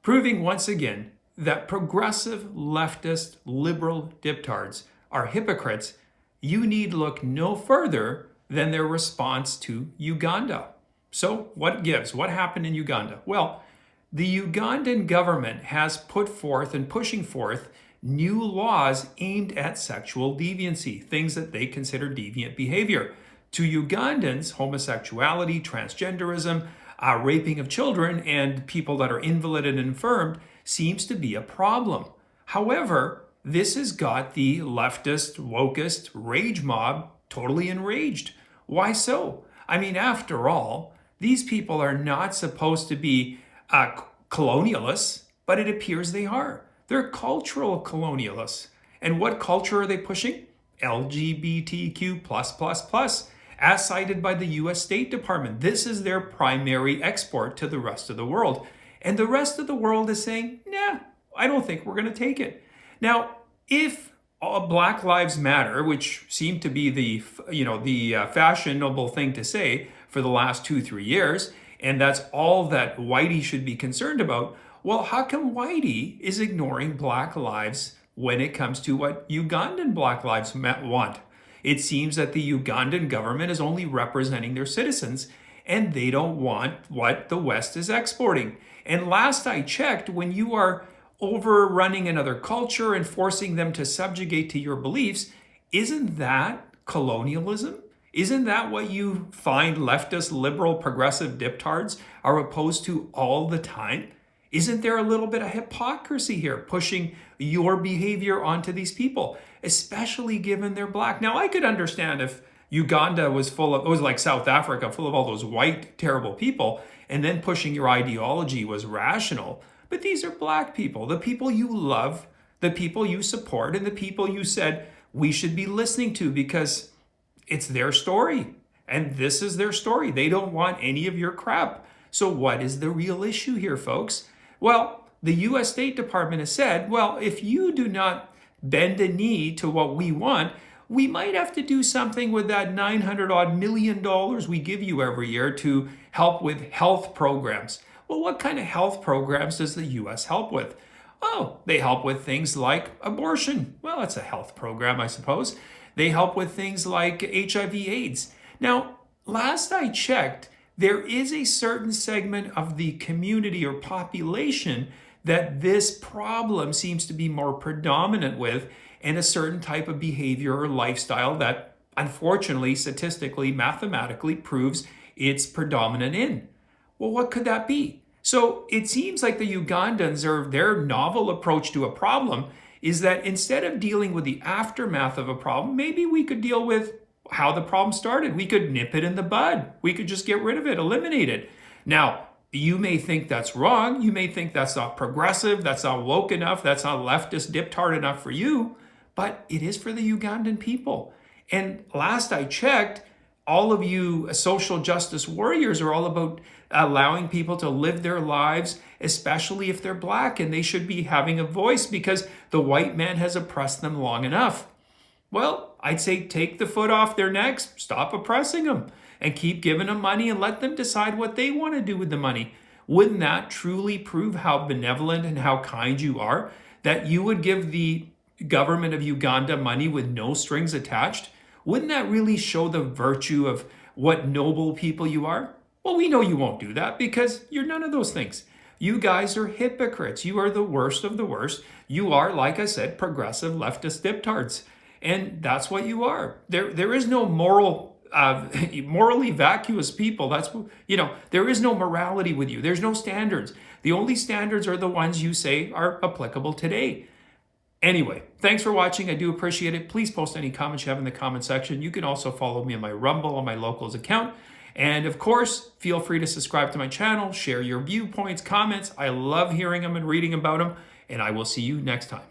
proving once again that progressive, leftist, liberal diptards are hypocrites, you need look no further than their response to Uganda. So what gives? What happened in Uganda? Well, the Ugandan government has put forth and pushing forth new laws aimed at sexual deviancy, things that they consider deviant behavior. To Ugandans, homosexuality, transgenderism, raping of children, and people that are invalid and infirmed seems to be a problem. However, this has got the leftist, wokist, rage mob totally enraged. Why so? I mean, after all, these people are not supposed to be colonialists, but it appears they are. They're cultural colonialists. And what culture are they pushing? LGBTQ+++, as cited by the US State Department. This is their primary export to the rest of the world. And the rest of the world is saying, nah, I don't think we're going to take it. Now, if Black Lives Matter, which seemed to be the fashionable thing to say for the last 2-3 years, and that's all that Whitey should be concerned about, well, how come Whitey is ignoring Black lives when it comes to what Ugandan Black lives want? It seems that the Ugandan government is only representing their citizens, and they don't want what the West is exporting. And last I checked, when you are overrunning another culture and forcing them to subjugate to your beliefs, isn't that colonialism? Isn't that what you find leftist, liberal, progressive diptards are opposed to all the time? Isn't there a little bit of hypocrisy here, pushing your behavior onto these people, especially given they're Black? Now, I could understand if Uganda was it was like South Africa, full of all those white, terrible people, and then pushing your ideology was rational. But these are Black people, the people you love, the people you support, and the people you said we should be listening to because it's their story. And this is their story. They don't want any of your crap. So what is the real issue here, folks? Well, the US State Department has said, well, if you do not bend a knee to what we want, we might have to do something with that $900 million we give you every year to help with health programs. Well, what kind of health programs does the US help with? Oh, they help with things like abortion. Well, it's a health program, I suppose. They help with things like HIV/AIDS. Now, last I checked, there is a certain segment of the community or population that this problem seems to be more predominant with, and a certain type of behavior or lifestyle that, unfortunately, statistically, mathematically proves it's predominant in. Well, what could that be? So it seems like the Ugandans, or their novel approach to a problem, is that instead of dealing with the aftermath of a problem, maybe we could deal with how the problem started. We could nip it in the bud. We could just get rid of it, eliminate it. Now, you may think that's wrong. You may think that's not progressive, that's not woke enough, that's not leftist diptard enough for you, but it is for the Ugandan people. And last I checked, all of you social justice warriors are all about allowing people to live their lives, especially if they're Black, and they should be having a voice because the white man has oppressed them long enough. Well, I'd say take the foot off their necks, stop oppressing them, and keep giving them money and let them decide what they want to do with the money. Wouldn't that truly prove how benevolent and how kind you are, that you would give the government of Uganda money with no strings attached? Wouldn't that really show the virtue of what noble people you are? Well, we know you won't do that because you're none of those things. You guys are hypocrites. You are the worst of the worst. You are, like I said, progressive leftist diptards. And that's what you are. There is no morally vacuous people. That's, there is no morality with you. There's no standards. The only standards are the ones you say are applicable today. Anyway, thanks for watching. I do appreciate it. Please post any comments you have in the comment section. You can also follow me on my Rumble, on my Locals account. And of course, feel free to subscribe to my channel, share your viewpoints, comments. I love hearing them and reading about them. And I will see you next time.